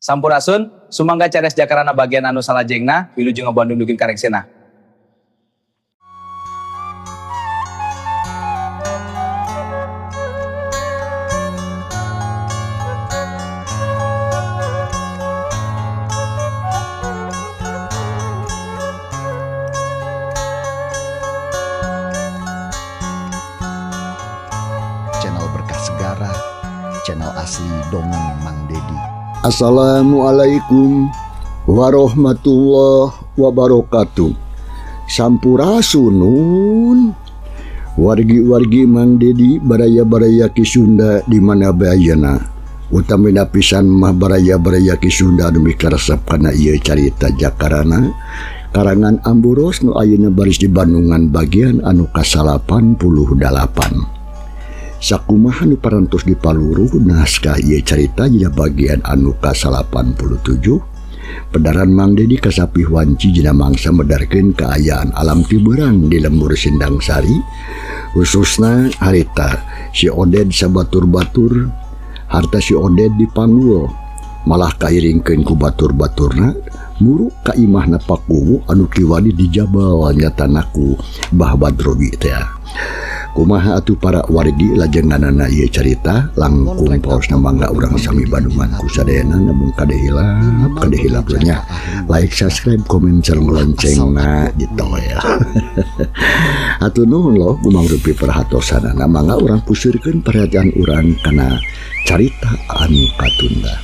Sampurasun, sumangga cares jakarana bagian anu salajengna, wilujeng ngabandung dukin kareksena. Channel Berkah Segara, channel asli dongeng Mang Dedi. Assalamualaikum warahmatullahi wabarakatuh. Sampurasunun wargi-wargi Mang Dedi baraya-baraya ki Sunda di mana bayana. Utamina pisan mah baraya-baraya ki Sunda demi karesep kana ieu carita jakarana karangan Amboros nu ayeuna baris di Bandungan bagian anu ka-88. Sakumaha nu parantos dipaluruh naskah ieu carita dina bagian anu ka-87. Pedaran Mang Dedi kasapih wanci dina mangsa medarkeun kaayaan alam tibeurang di lembur Sindang Sari, khususna harita si Oded sabatur-batur, harta si Oded dipanggul malah kairingkeun ku batur-baturna muruk ka imahna pakuwu anu kiwani dijabal nyatanaku Bah Badrowi teh. Kumaha atuh para wargi lajenganana ieu carita langkung paosna mangga urang sami Bandungan ku sadayana namun kadehilap nya like, subscribe, komen, sareng loncengna gitu ya. Atuh nuhun loh kumang rupi perhatosanana mangga urang pusirkeun perhatian urang kana carita anu katunda.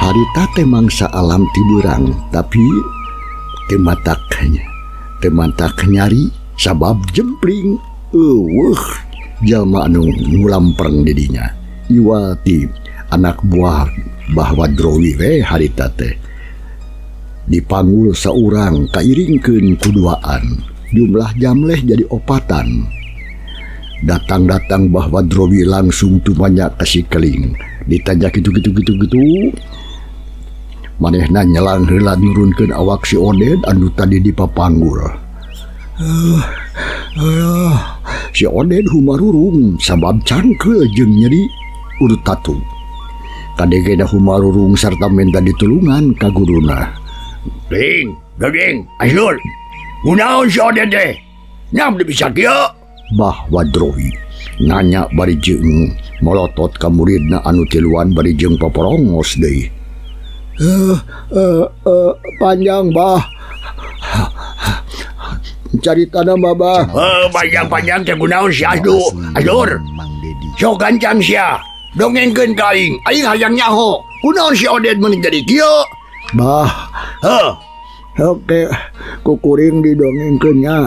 Harita teh mangsa alam tibeurang tapi tematak nyari sabab jempling jalma anu ngulampreng didinya iwati anak buah Bah Wadrowi we harita teh dipanggul saurang kairingkeun kuduaan jumlah jamleh jadi opatan. Datang Bah Wadrowi langsung tumanya kasih keling ditanya gitu manehna nyelang heula nurunkeun awak si Oded anu tadi dipapanggul. Si Oded humarurung sabab cangkeul jeung nyeri urut tatu. Kadegena humarurung sarta minta ditulungan ka guruna. Gaging, Aslur. Kunaon si Oded teh? Nyam bisa kieu? Bah Wadrowi nanya bari jeung molotot ka muridna anu tiluan bari jeung paporongos deui. Panjang Bah caritana mah Bah. Panjang teh kunaon si Aslur. Sok gancang sia dongengkeun ka aing hayang nyaho kunaon si Oded meuni jadi kieu. Bah oke kukuring didongengkeunnya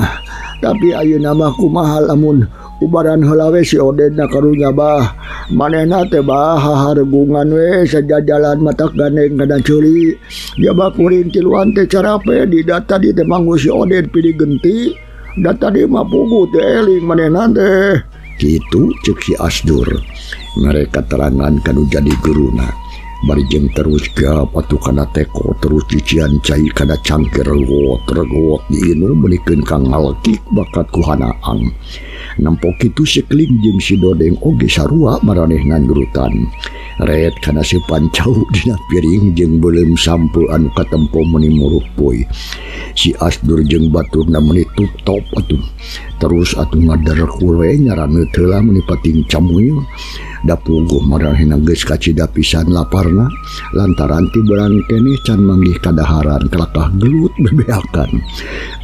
tapi ayeuna mah kumaha lamun ubaran heula we si Odedna karunya Bah. Manehna teh Bah hahargungan we sajajalan matak gandeng kada ceuli. Dia Bah kuring tiluan teh carape di data di teh manggu si Oded pilih genti. Data di mah pugu teh eling manehna teh. Kitu ceuk si Asdur. Mereka terangan kanu jadi guruna. Bari jeung terus gap atuh kana teko terus cician cai kana cangkir regot diinu meunikeun kang ngalekik bakat ku hanaang. Nampo kitu sekling jeung si Dodeng oge sarua maranehna nurutan. Ret kana si Pancau dina piring jeung beuleum sampo anu katempo meuni muruh poe. Si Asdur jeung baturna meuni top atuh. Terus atuh ngadarkul we nyaraneut heula meuni pating camuil. Da puguh maranehna geus kacida pisan laparna lantaran tibeurang keneh can manggih kadaharan kelakah gelut bebeakan.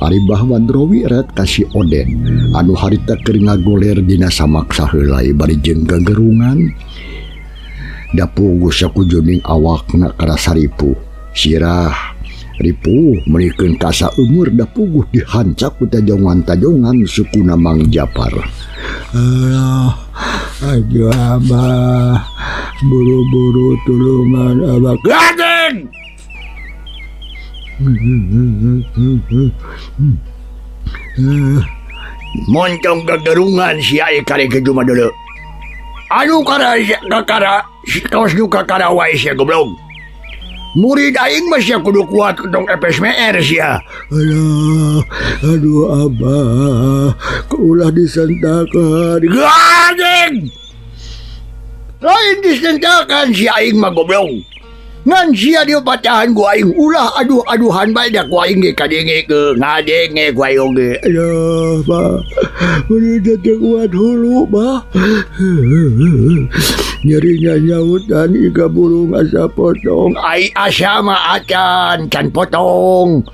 Ari Bah Wadrowi ret ka si Oded anu harita keur ngagoler dina samak saheulai bari jeung gagerungan. Da puguh sakujuning awakna karasaripu Sirah ripuh menikeun kasa umur da puguh dihancak ku tajongan-tajongan sukuna Mang Japar. Aduh Abah, buru-buru tulungan Abah. Gading! Moncong gagerungan si ai kare ke cuma dulu. Anu kakara kaos nu kakara wae sia goblok. Murid aing mah sia kudu kuat dong FSMR sia. Aduh Abah, kaulah disentakan. Gading! Lain disentakan si aing mah goblok. Ngan sia dia pacahan ku aing ulah aduh-aduhan bae dah ku aing ge kadenge ke ngadenge ku aing ge. Aduh, Pak. Mun teh kuat hulu, Pak. Nyerinya nyautan ika burung asa potong. Ai asa mah acan can potong.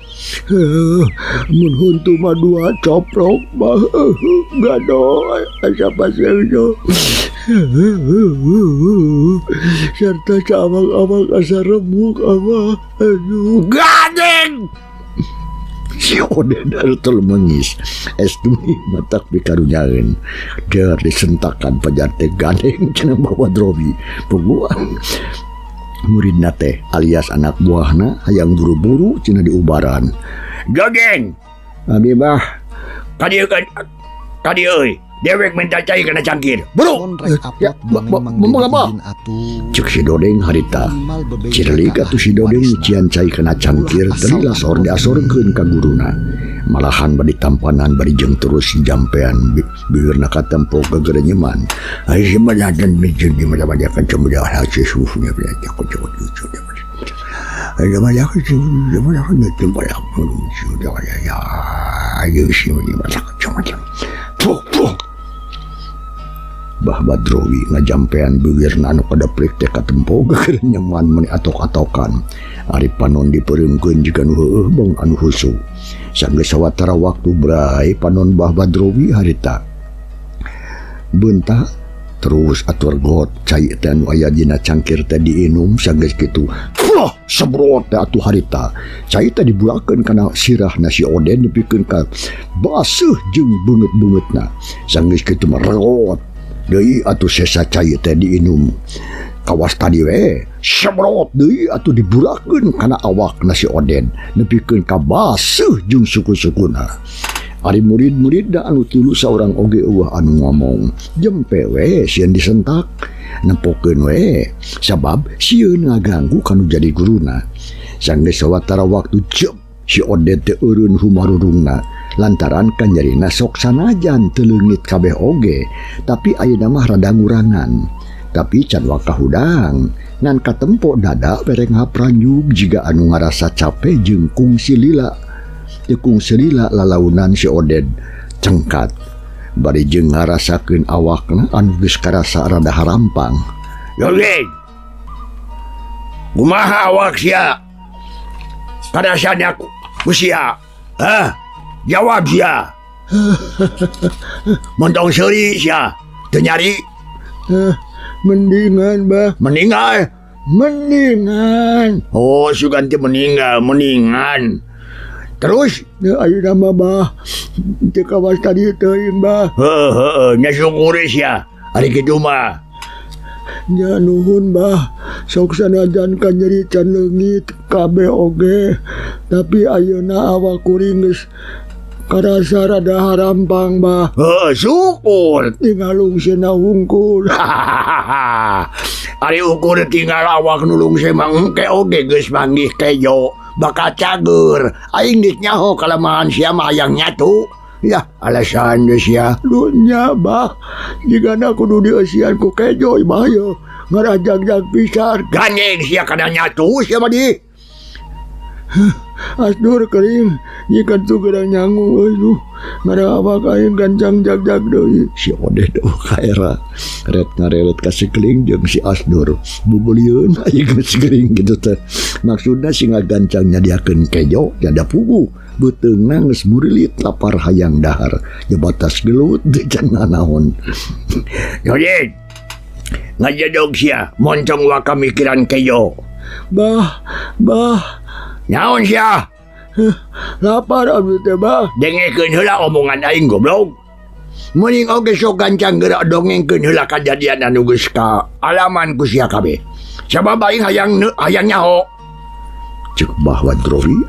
Mun huntu mah dua coprok, Pak. Gadoy asa paseudo. Serta cawang-awang asa remuk Abah. Aduh, gading! Si Oden harus mengis. Estuni matak pikarunyaeun. Keur disentakan pajante gading cenah bawa drobi. Puguan. Muridna teh alias anak buahna hayang buru-buru cenah diubaran. Gading! Abi bah. Kadieu euy. Dewek minta cai kena cangkir. Buru. Ya, apa? Cek si Dodeng harita. Cirlik atuh si Dodeng nyucian cai kena cangkir teu lasor diasorkeun ka guruna. Malahan bari tampanan bari jeung terus si jampean beureurna katempo gegerenyeman. Ai semadadan mijeng di mana-mana kan cemeda hasil susunya punya takut lucu. Ai mana kan semada kan tempat yang lucu dah ya. Ayo sih mana macam-macam. Puh. Bah Badrowi ngajampean beuwirna anu kadeplik teh katempo gegereun nyaman meni atok-atokan. Ari panon dipereungkeun jiga nu heueuh bong anu husu. Sanggeus sawatara waktu bray panon Bah Badrowi harita. Beunta terus atur got cai teh anu aya dina cangkir teh diinum sanggeus kitu. Wah, sebrot teh atuh harita. Cai teh dibulakeun kana sirahna si Oden nepikeun ka baseuh jeung beungeut-beungeutna. Sanggeus kitu mah reot. Deui atuh sesa cai teh diinum. Kawas tadi we sebrot deui atuh diburakeun kana awakna si Oden nepikeun ka baseuh jeung suku-sukuna. Ari murid-murid anu tilu saurang oge eueuh anu ngomong jempe we sieun disentak nempokeun we sabab sieun ngaganggu kanu jadi guruna. Sanggeus sawatara waktu jep si Oden teh eureun humarurungna lantaran kan nyarina sok sanajan teu leungit kabeh oge tapi ayeuna mah rada ngurangan. Tapi can wakahudang ngan katempo dadak bereng hapranjug jiga anu ngarasa capek jeung kungsi lila. Kungsi lila lalaunan si Oden cengkat bari jeung ngarasakeun awakna anu geus karasa rada harampang. Yogen, kumaha awak sia? Kadasannya kusia? Hah? Jawab sia. Montong seuri sia. Teu nyari? Mendingan, Bah. Mendingan? Oh, sugan teh mendingan. Terus? Ayeuna mah, Bah. Teu kawas tadi teuing, Bah. Heuh, nya syukuri sia. Ari kitu mah. Nya nuhun, Bah. Sok sanajan kan nyeri can leungit kabeh oge. Tapi ayeuna awak kuring geus karasa rada harampang, Bah. Syukur. Tinggal lungsina wungkul. Ari ukur tinggal awak nu lungse mah engke oge geus manggih kejo. Bakal cager. Aing dik nyaho kalemahan sia mah hayang nyatu. Ya, alasan geus sia. Dunya, Bah. Jigana kudu dieusian ku kejo, Bah yo. Ngarajag-jag pisan. Gandeng sia kana nyatu sia mah di. Asdur kering nyikan tu gerang nyangu aduh ngara awak aing gancang jag-jag deui. Si Oden eueuh kaera ret ngarelet ka sikling jeung si Asdur bubulieun aing geus gering kitu teh. Maksudna si ngagancang nyadiakeun kejo jada pugu beuteungna geus murilit lapar hayang dahar nya batas gelut teu can nanaon. Yoden ngajadog sia moncong waka mikiran kejo. Bah, Naon siya? lapar abdi teh bah. Dengekeun heula omongan aing goblok. Mending oge sok gancang gerak dongengkeun heula kajadian anu geus ka alaman ku sia kabeh. Sabab aing hayang nyaho. Cek Bah Wadrowi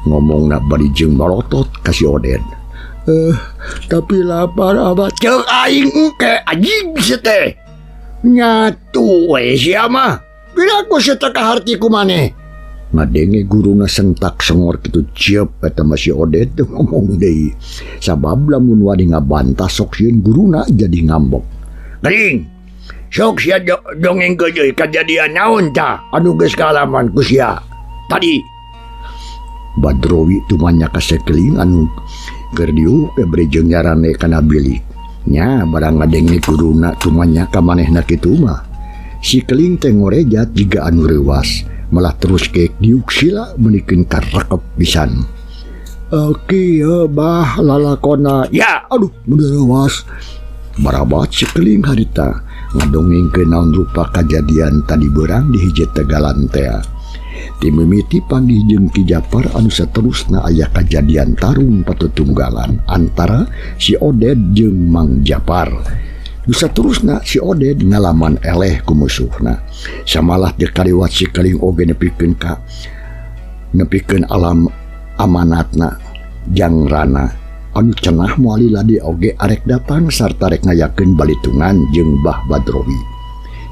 ngomongna bari jeung malotot ka si Oded. Tapi lapar abah. Cek aing engke anjing teh. Nyatu we sia mah. Bila ku seteka harti ku maneh. Ngadenge guruna sentak sengor kitu ciep eta mah si Oded teu ngomong deui. Sabab lamun wani ngabantah sok sieun guruna jadi ngambek. Gering. Sok sia dongengkeun deui kajadian naon tah anu geus kaalaman ku sia. Tadi Badrowi tumanya ka sekeling anu keur diuk bere jeung nyarane kana bilik. Nya barang ngadenge guruna tumanya ka manehna kitu mah. Si keling teh ngorejat jiga anu reuwas. Malah terus keek diuk sila menikeun karekep pisan. Kieu bah lalakona. Ya, Aduh, mendewas. marabat si keling harita ngadongengkeun naon rupa kajadian tadi beurang di hiji Tegalan teh. Ti mimiti panggih jeung Ki Japar anu saterusna aya kajadian tarung patutunggalan antara si Oded jeung Mang Japar. Nu saterusna si Oded ngalaman eleh ku musuhna. Samalah teu kaliwat si keling oge nepikeun alam amanatna jangrana anu cenah moali ladi oge arek datang sarta rek ngayakeun balitungan jeung Bah Badrowi.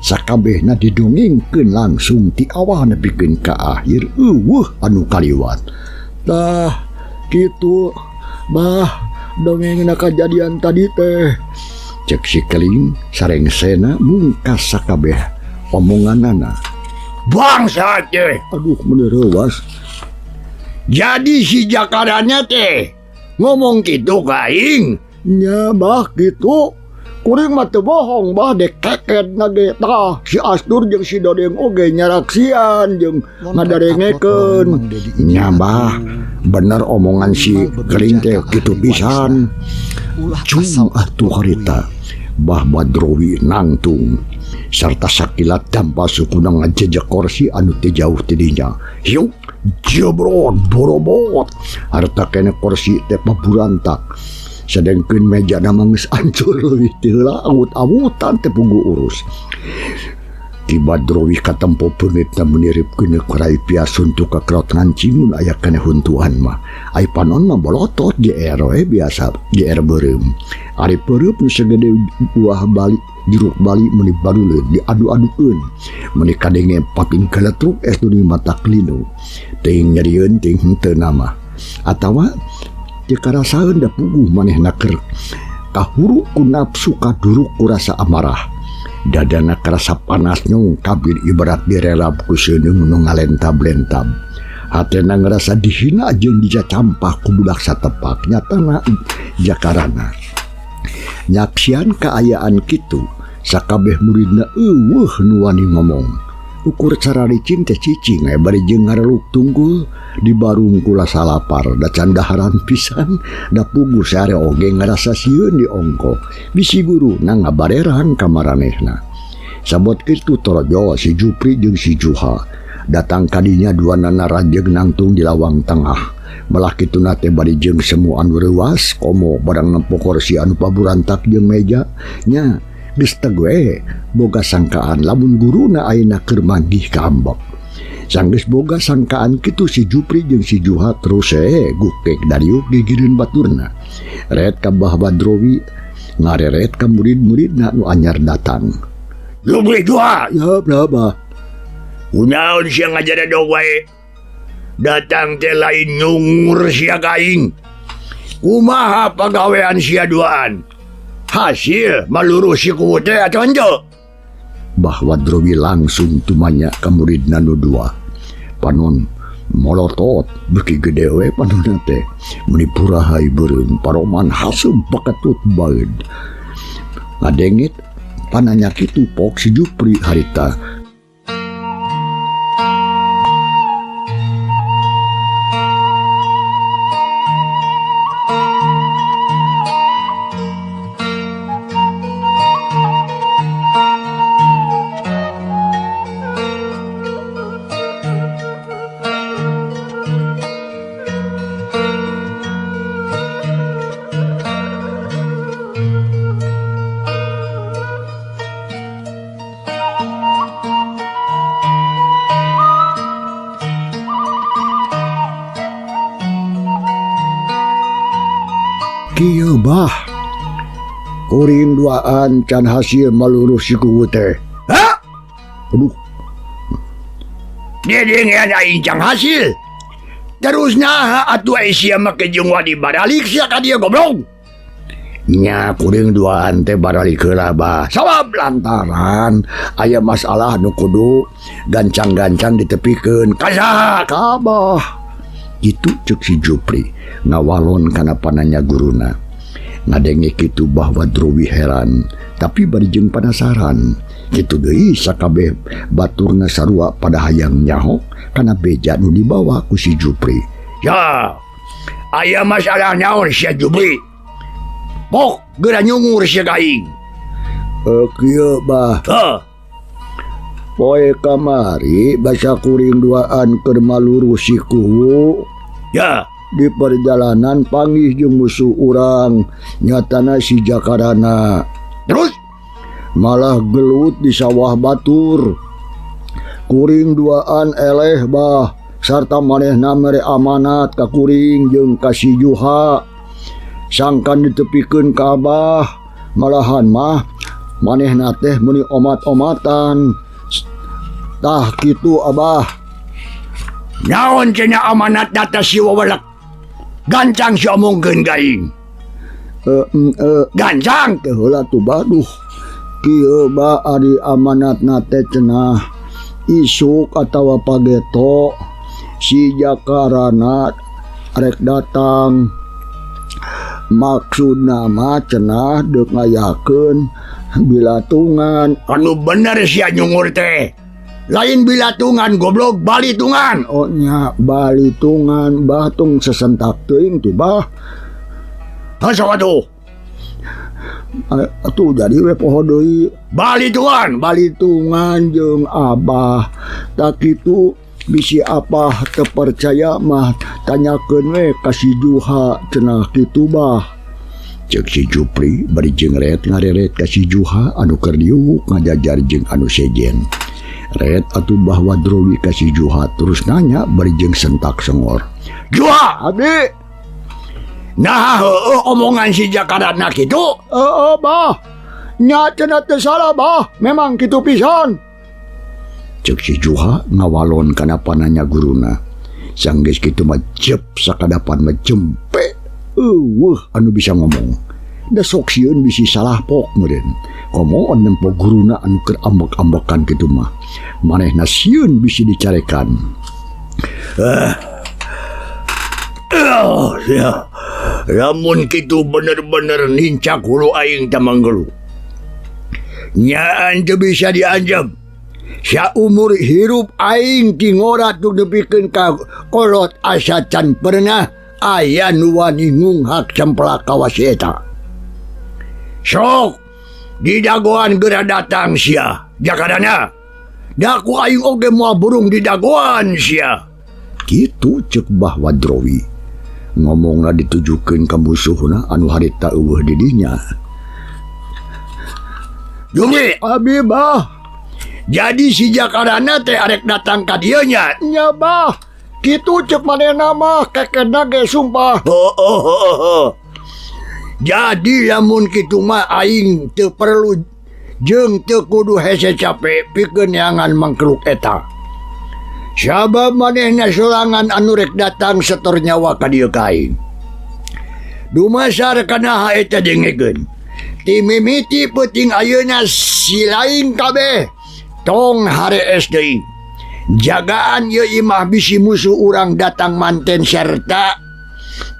Sakabehna didongengkeun langsung ti awal nepikeun ka akhir anu kaliwat. Tah, kitu bah dongengna kajadian tadi teh. Cek si keling sarengsena mungkas sakabeh omonganana. Bangsat teh. Aduh, mendewas. Jadi si Jakaranya teh ngomong gitu ka aing. Nya bah kitu. Kuring mah teu bohong bah dek keket nage tah si Astur jeung si Dodeng oge nyaraksian jeung ngadarengekeun. Nya bah bener omongan si keling teh kitu pisan. Cung atuh harita Bah Badrowi nangtung sarta sakilat tanpa sukuna ngajejak kursi anu teu jauh ti dinya. Hiu jebrot borobot harta kene kursi teh paburantak. Sedengkeun meja nama geus hancur leuwih teu heula awut-awutan teh pugu urus. Ki Badrowi katempo peungitna meniripkeun ku rai piasun tu ka kraut ngancing mun aya kana huntuan mah. Ai panon mah bolotot GR we biasa GR beureum. Ari peureum nu sagede buah bali jeruk bali meuni baruleun diadu-adukeun. Meuni kadenge paping keletruk es nu mata klinu. Teuing nyarieun teuing henteu nama. Atawa teu karasaeun da puguh manehna keur kahuru ku nafsu kaduruk ku rasa amarah. Dadana kerasa panas nyong kabir ibarat direlap ku seuneu nu ngalentab-lentab. Hatena ngerasa dihina jeung dicacampah ku budak satepak nyatana Jakarana. Nyaksian kaayaan kitu sakabeh muridna eueuh nu wani ngomong. Ukur cara licin teh cicing bari jeung ngareluk tunggul di barung kula salapar da candaharan pisan da pugu sare oge ngarasa sieun di ongko bisi guru na ngabarerang ka maranehna. Sabot kitu torojo si Jupri jeung si Juha datang kadinya duanana rajeg nangtung di lawang tengah. Malah kitu nate bari jeung semu anu reuwas komo barang nempo kursi anu paburantak jeung meja nya geus tegue boga sangkaan lamun guruna ayeuna keur manggih ka ambek. Sanggeus boga sangkaan kitu si Jupri jeung si Juha terus gukek dariuk gigireun baturna. Ret ka Bah Badrowi ngareret ka murid-muridna nu anyar datang. Jupri Juha, Ya berapa? kunaon sia ngajaredog wae? Datang teh lain nyungur sia ka aing. Kumaha pagawean sia duaan? Hasil malurus si kuwu teh atuh henteu. Bah Wadrowi langsung tumanya ka muridna nu dua. Panon molotot beuki gede we panonna teh meuni purahay beureum paroman hasem pakatut baeud. Ngadengit pananya kitu pok si Jupri harita. kieu bah. Kuring duaan can hasil malurus si kuwu teh. Ha? Aduh, Dia dengan aing cang hasil. Terus nah atuh Aisyah make jeung wadi baralik sia ka dia goblok. nya kuring duaan teh baralik heula bah. Sabab lantaran aya masalah nu kudu gancang-gancang ditepikeun. Kasaha? Ka Abah. Itu cek si Jupri ngawalon kana pananya guruna. Ngadenge kitu bahwa Drowi heran, tapi bari jeung penasaran. Kitu deui sakabeh baturna sarua pada hayang nyaho kana beja nu dibawa ku si Jupri. Ya, aya masalah naon sia Jupri? Pok, geura nyungur sia ka aing. Kieu bah, Hah? poe kamari basa kuring duaan keur malurus si kuwu. Ya, Di perjalanan panggih jeung musuh urang, nyatana si Jakarana terus? malah gelut di sawah batur. Kuring duaan eleh bah, sarta manehna mere amanat ka kuring jeung ka si Juha. Sangkan ditepikeun ka Abah, malahan mah manehna teh meuni omat-omatan. Tah kitu Abah. Naon cenah amanat data si wawalak? Gancang si omongkeun ka aing. Gancang? Teh heula tuh baduh. Kieu ba ari amanatna teh cenah isuk atawa pageto si Jakarana rek datang. Maksudna mah cenah deuk ngayakeun bilatungan. Anu bener sia nyungur teh. Lain bilatungan goblok, balitungan. Oh nya balitungan bah tung sesentak teuing tuh bah. Hasawa tuh? Atuh jadi we poho deui. Balitungan. Balitungan jeung Abah. Tak kitu bisi apa terpercaya mah tanyakeun we ka si Juha cenah kitu bah. Cek si Jupri bari jeung Red ngareret ka si Juha anu keur diuk ngajajar jeung anu sejen. Red atuh bahwa Drowi ka si Juha terus nanya bari jeung sentak sengor. Juha, Abi, nah omongan si Jakarana kitu. bah. Nya cenah teu salah bah, memang kitu pisan. Cek si Juha ngawalon kana pananya guruna. Sanggeus kitu mah jep sakadapan mah jempe. Anu bisa ngomong. Da sok sieun bisi salah pok meureun. Komo nempo guruna anu keur ambek-ambekan kitu mah. Manehna sieun bisi dicarekan. Ya, lamun kitu bener-bener nincak hulu aing tamanggelu. Nyaan teu bisa dianjem. Saumur hirup aing kingorat tu nepikeun ka kolot asa can pernah aya nu wani ngunghak cemplak kawas eta. Sok di dagoan geura datang sia Jakarana. Daku aing oge moal burung di dagoan sia. Kitu cek bahwa Drowi. Ngomongna ditujukeun ka musuhna anu harita eueuh di dinya. Jumi, Abi bah, jadi si Jakarana teh arek datang ka dieu nya. nya bah. Kitu cek manehna mah kekedna ge sumpah. Jadi lamun kitu mah aing teu perlu jeung teu kudu hese capek pikeun neangan mangkeluk eta. Sabab manehna sorangan anu rek datang setor nyawa ka dieu ka aing. Dumasar kana ha eta dengekeun. Ti mimiti peuting ayeuna si lain kabeh tong harees deui. Jagaan ieu imah bisi musuh urang datang manten serta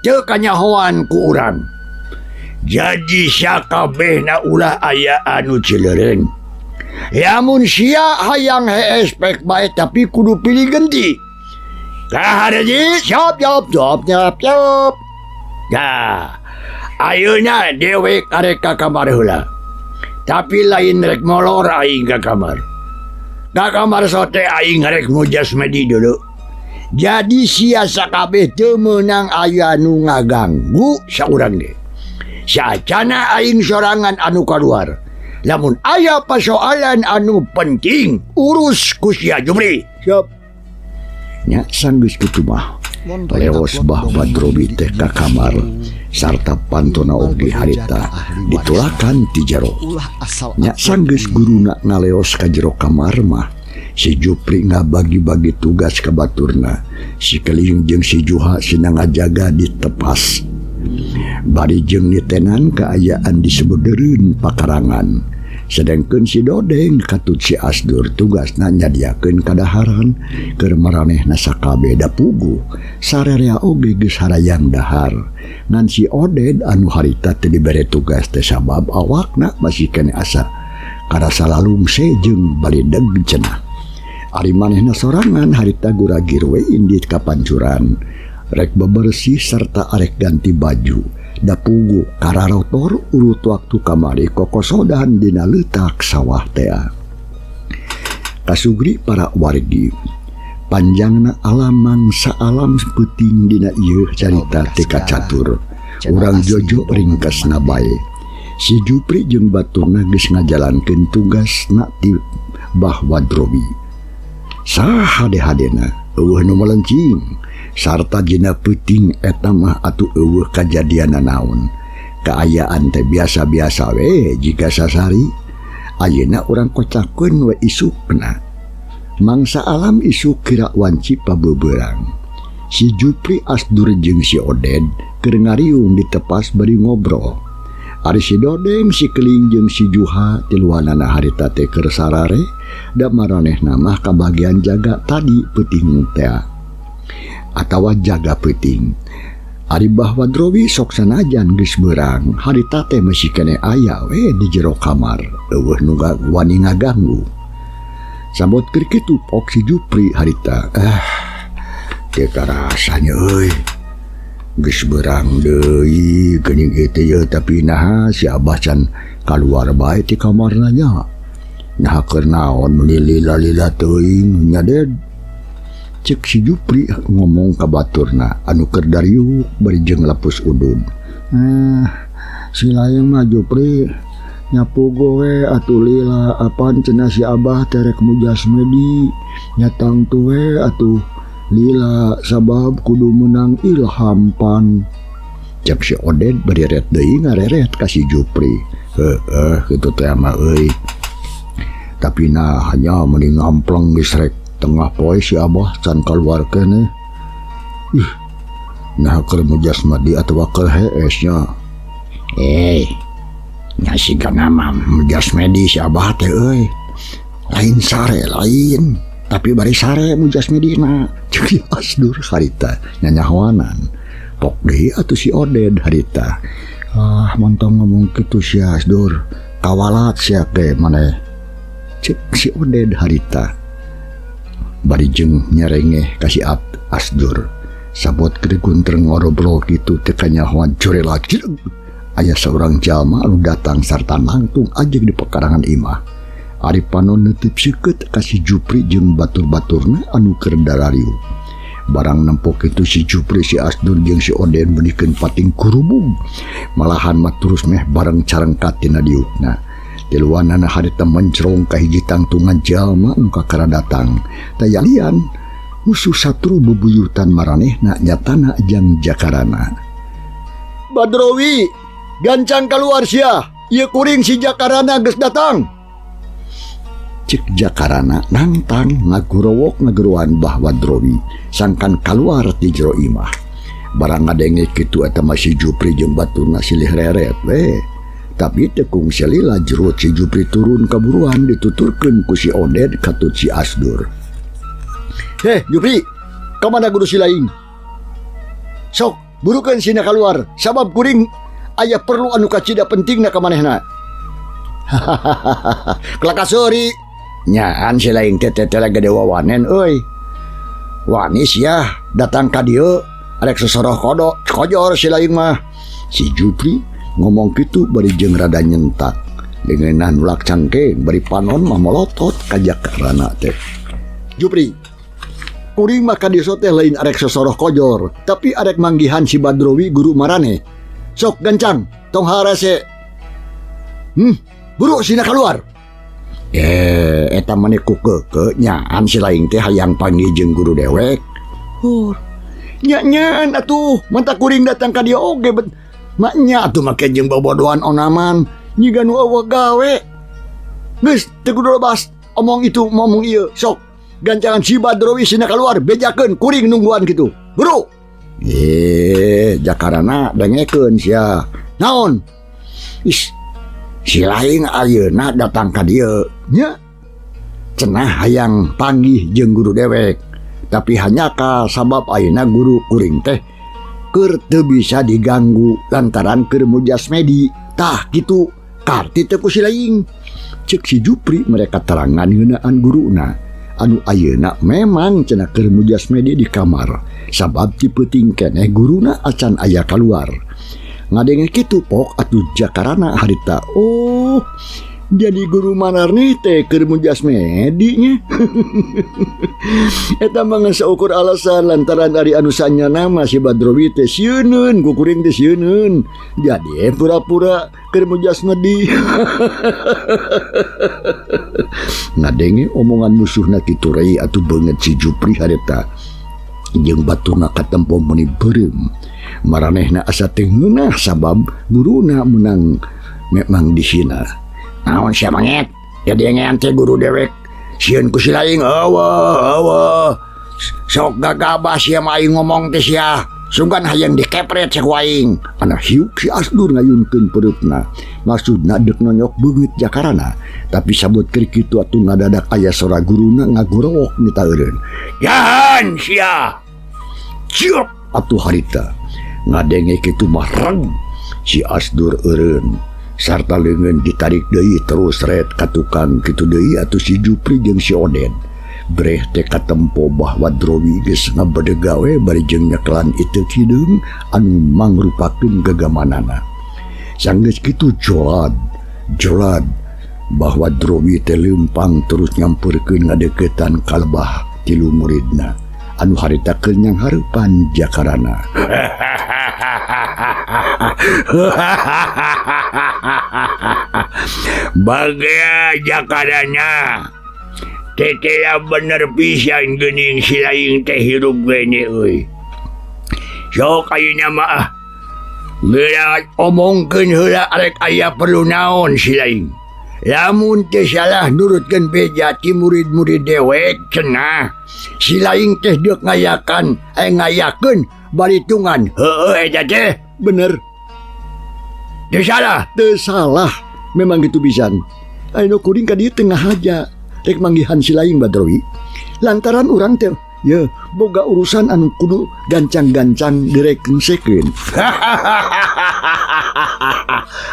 teu kanyahoan ku urang. Jadi sakabehna ulah aya anu cileureun. Lamun sia hayang hees pek bae tapi kudu pilih genti. Kahareji siap. Dah. Ayeuna dewek arek ka kamar heula. Tapi lain rek molor aing ka kamar. Ka kamar sote aing rek ngujas medi dulu. Jadi sia sakabeh teu meunang aya nu ngaganggu saurang ge. Saacana aing sorangan anu kaluar. Lamun aya persoalan anu penting urus ku sia Jupri. Siap. Nya sanggeus kitu mah. leos bah Badrowi teh ka kamar sarta pantona oge harita ditulakan ti jero. Nya sanggeus guruna ngaleos ka jero kamar mah si Jupri ngabagi-bagi tugas ka baturna. Si Keling jeung si Juha sina ngajaga di tepas. Bari jeung nitenan kaayaan disebeudeureun pakarangan. Sedangkeun si Dodeng katut si Asdur tugasna nyadiakeun kadaharan keur maranehna sakabe da puguh. Sarerea oge geus harayang dahar. Ngan si Oded anu harita teu dibere tugas teh sabab awakna masih kene asa karasa lalungse jeung balideg cenah. Ari manehna sorangan harita guragir we indit ka pancuran. Rek bebersih serta arek ganti baju. Da puguh kararotor urut waktu kamari kokosodan dina leutak sawah teh. Kasugri para wargi. Panjangna alamang saalam peuting dina ieu carita teh catur. Urang jojo ringkasna bae. Si Jupri jeung baturna geus ngajalankeun tugasna ti Bah Wadrowi. Sahade-hadena eueuh nu melencing sarta dina peuting eta mah atuh eueuh kajadianna naon. Kaayaan teh biasa-biasa we jika sasari. Ayeuna urang kocakeun we isukna. Mangsa alam isuk kira wanci pabeberang. Si Jupri Asdur jeung si Oded keur ngariung di tepas bari ngobrol. Ari si Dodeng, si Keling jeung si Juha tiluanana harita teh keur sarare da maranehna mah kabagian jaga tadi peuting teh atawa jaga peuting. Ari Bah Wadrowi sok sanajan geus beurang harita teh masih kene aya we di jero kamar eueuh nu wani ngaganggu. Sambot keur kitu pok si Jupri harita teu karasanya euy. Geus beurang deui geuning ieu teh tapi naha si Abah can kaluar bae ti kamarna nya. Nah keur naon lila-lila teuing nya Ded. Cek si Jupri ngomong ka baturna anu keur dariuk bari jeung lapus udud. Si layang mah Jupri nyapugo we atuh lila apan cenah si Abah terek mujasmedi nyatang tuwe atuh lila sabab kudu menang ilham pan. Cek si Oded bari ret deui ngareret ka si Jupri. Kitu teh mah euy. Tapi nah hanya mending ngampleng geus rek tengah poe si Abah can kaluar keneh. Nah keur mujasmedi atawa keur heesnya. Nya sigana mah mujasmedi si Abah teh euy. Lain sare lain. Tapi bari sare mujasmedina cek si Asdur harita nyanyahoanan. Pok deui atuh si Oded harita. Montong ngomong kitu si Asdur. Kawalat sia teh maneh. Cek si Oded harita. Bari jeung nyerengeh ka si Asdur. Sabot keur ngobrol kitu teh kanyahoan curela cireg. Aya saurang jalma anu datang sarta langtung ajeg di pekarangan imah. Ari panon neuteup seukeut ka si Jupri jeung batur-baturna anu keur darariu. Barang nempok itu si Jupri, si Asdur jeung si Oded meunikeun pating kurubung. Malahan mah terus meh bareng carengkat tina diukna. Tiluanana harita mencrong ka hiji tangtungan jalma anu kakara datang. Tayalian musuh satru bebuyutan maranehna nyatana jang Jakarana. Badrowi, gancang keluar sia. Ieu kuring si Jakarana geus datang. Cek Jakarana nantang ngagurowok ngageruan Bah Wadrowi sangkan kaluar ti jero imah. Barang ngadenge kitu eta mah si Jupri jeung baturna silih reret we. Tapi tekung selila jero si Jupri turun kaburuan dituturkeun ku si Oded katut si Asdur. Jupri, ka mana kudu si laing? Sok burukeun sina kaluar sabab kuring aya perlu anu kacida pentingna ka manehna. Kelakasori nyaan si laing teh lagi dewawanen euy. Wani sia datang ka dieu arek sesoroh kojor si laing mah. Si Jupri ngomong kitu bari jeung rada nyentak. Dengeunna nulak cangkeng bari panon mah molotot ka Jakarana teh. Jupri, kuring mah ka dieu teh lain arek sesoroh kojor, tapi arek manggihan si Badrowi guru marane. Sok gancang tong harase. Buru sina keluar. Eta maneh ku keukeut nyaan si laing teh hayang panggih jeung guru dewek. Nya-nyaan atuh, manta kuring datang ka dia oge bet. Maknya atuh make jeung bobodohan onaman, nyiga nu eueuh gawe. Geus, teu kudu lobas. Omong itu, ngomong ieu, sok. Gancangan si Badrowi sina keluar, bejakeun kuring nungguan kitu. Buru. Jakarana dengekeun sia. Naon? Is, si lain ayeuna datang ka dieu. Nya. Cenah hayang panggih jeung guru dewek. Tapi hanya ka sabab ayeuna guru kuring teh keur teu bisa diganggu lantaran keur mujasmedi. Tah kitu karti teh ku si lain. Cek si Jupri mereka terangan ngeunaan guruna. Anu ayeuna memang cenah keur mujasmedi di kamar. Sabab ti peuting keneh guruna acan aya keluar. Ngadenge kitu pok atuh Jakarana harita. Oh, jadi guru Manarni teh keur mujasmedi nya. Eta mah saukur alasan lantaran ari anu sanya nama si Badrowi teh sieunun, ku kuring teh sieunun. Jadi pura-pura keur mujasmedi. Ngadenge omongan musuhna kitu rei atuh beungeut si Jupri harita. Jeung batuna katempo meuni beureum. Maranehna asa teu ngeunah sabab guruna menang memang di sina. Naon sia manget? Jadi ngean teh guru dewek. Sieun ku si laing eueuh. Sok gagabah sia mah aing ngomong teh sia. Sungkan hayang dikepret cek waing. Ana hiuk si Asdur ngayunkeun pereupna. Maksudna deuk nonyok beungeut Jakarana. Tapi sabut keur kitu atuh ngadadak aya sora guruna ngagorowok nita eureun. Yahan sia. Ciup atuh harita. Ngadenge kitu mah reng. Si Asdur eureun. Sarta leungeun ditarik deui terus ret ka tukang kitu deui atuh si Jupri jeung si Oden. Breh teh katempo bahwa Drowi geus ngabede gawe bari jeung nyekelan itu kideung anu mangrupakeun gagamanana. Sanggeus kitu jolad bahwa Drowi teh leumpang terus nyampeurkeun ngadeukeutan ka lebah tilu muridna anu harita keur nyang hareupan Jakarana. Bagaya Jakarana tetela bener pisan geuning si laing teh hirup geuning euy. Sok ayeuna mah geura omongkeun heula arek aya perlu naon si laing. Lamun teh salah nurutkeun beja ti murid-murid dewek cenah. Si laing teh deuk ngayakeun balitungan. Heueuh eta teh Bener. teu salah. Teu salah. Memang gitu pisan. Ayeuna kuring ka dieu tengah haja. Rek manggihan si laing Badrowi. Lantaran urang teh ya boga urusan anu kudu gancang-gancang direkensekeun.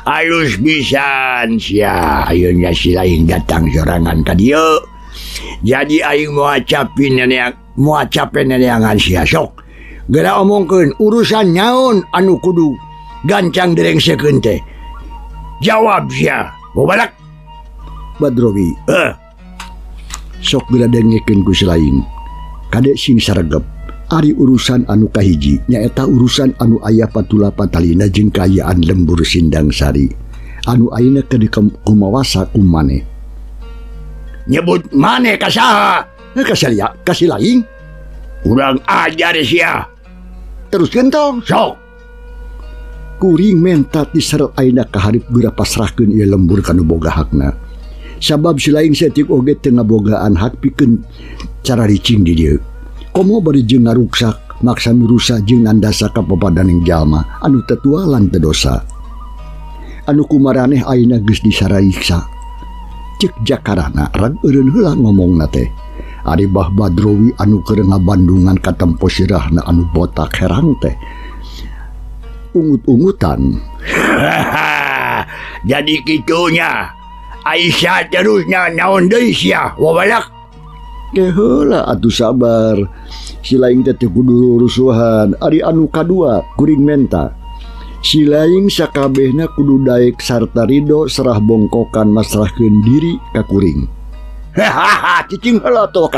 Halus pisan sia ayeuna si laing datang sorangan ka dieu. Jadi aing moacapin neneangan sia sok. Geura omongkeun urusan nyaon anu kudu gancang direngsekeun teh. Jawab sia. Bobalak Badrowi. Sok geura dengekeun ku si laing. Kade sing saregep ari urusan anu kahiji nyaeta urusan anu aya patula patalina jeung kaayaan lembur Sindang Sari anu ayeuna keur kumawasa ku maneh. Nyebut maneh ka saha? Ka si laing. Urang ajar sia. Teruskeun tong. Sok. Kuring menta diseret ayeuna ka hareup geura pasrahkeun ieu lembur kanu boga hakna. Sabab si laing setik oge teu ngabogaan hak pikeun cara ricing di dieu. Komo bari jeung ngaruksak maksa mirusa jeung nandasa ka papadaning jalma anu tetualan teu dosa. Anu kumaraneh ayeuna geus disaraiksa. Cek Jakarana rag eureun heula ngomongna teh. Ari Bah Badrowi anu keur ngabandungan ka tempo sirahna anu botak herang teh. Ungut-ungutan. Jadi kitunya. Aisyah terusnya naon deui sia, wabalak. Heula atuh sabar. Si laing teh kudu rusuhan. Ari anu kadua kuring menta. Si laing sakabehna kudu daek sarta ridho serah bongkokan masrahkeun diri ka kuring. Hahaha, cicing heula toh.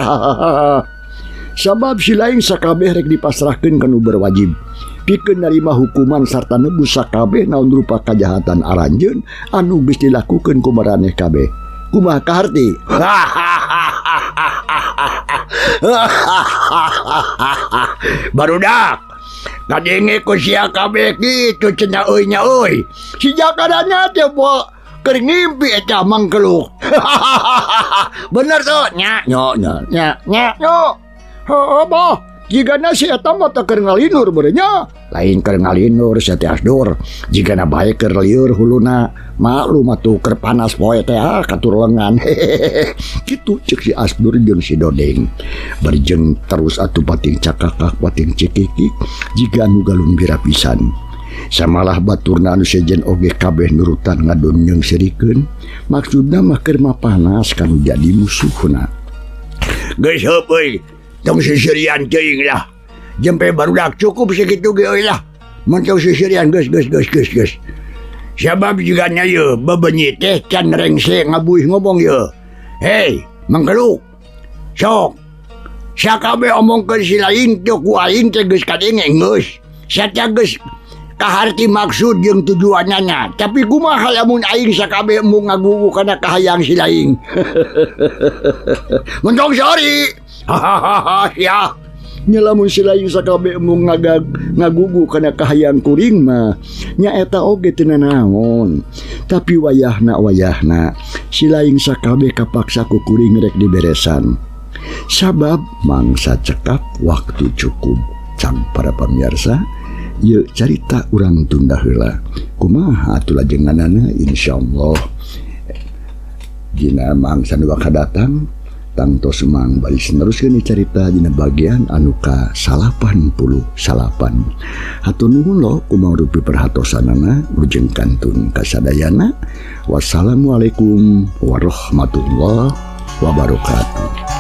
Sabab si laing sakabeh rek dipasrahkeun kanu berwajib. Pikeun narima hukuman sarta nebus sakabeh naon rupa kajahatan aranjeun anu geus dilakukeun ku maraneh kabeh. Kumaha kaharti? Barudak, kadenge ko siya kabeh gitu cenah euy nya euy. Si jakarana teh po keur ngimpi eta mangkeluk. Bener tuh nya. Nya. Heuh bah, jigana si eta mah teu keur ngalinur beurnya. Lain keur ngalinur si teh Asdur. Jigana bae keur lieur huluna, maklum atuh keur panas poe teh katur lengan. Kitu ceuk si Asdur jeung si Dodeng. Barjeng terus atuh pating cakakak pating cikiki jiga anu galung bira pisan. Samalah baturna anu sejen oge kabeh nurutan ngadon jeung sirikeun. Maksudna mah keur mapanas kanu jadi musuhna. Geus heup euy. Tong sisirian teuing lah. Jempe barudak cukup sakitu ge euy lah. Mun tong sisirian geus. Sabab juga nya ye bebenyi teh can rengse ngabuih ngomong ye. Hei, mangkeluk. Sok. Sakabe omongkeun si lain teu ku aing teh geus kadenge geus. Satea geus kaharti maksud jeung tujuannya nya. Tapi kumaha lamun aing sakabe embung ngagugu kana kahayang si lain. Mentong sorry. Hahaha ya. Nyalamun si lain sakabe embung ngagugu kana kahayang kuring mah nya eta oge teu nanaon. Tapi wayahna si lain sakabe kapaksa ku kuring rek diberesan. Sabab mangsa cekap waktu cukup. Cang para pamirsa, yeu carita urang tunda heula. Kumaha atuh lajenganana insyaallah dina mangsa nu bakal datang tangtos mang bari neruskeun carita dina bagian anu ka 88. Hatur nuhun lo kumaha rupi perhatosanana lujeng kantun kasadayana. Wassalamualaikum warahmatullahi wabarakatuh.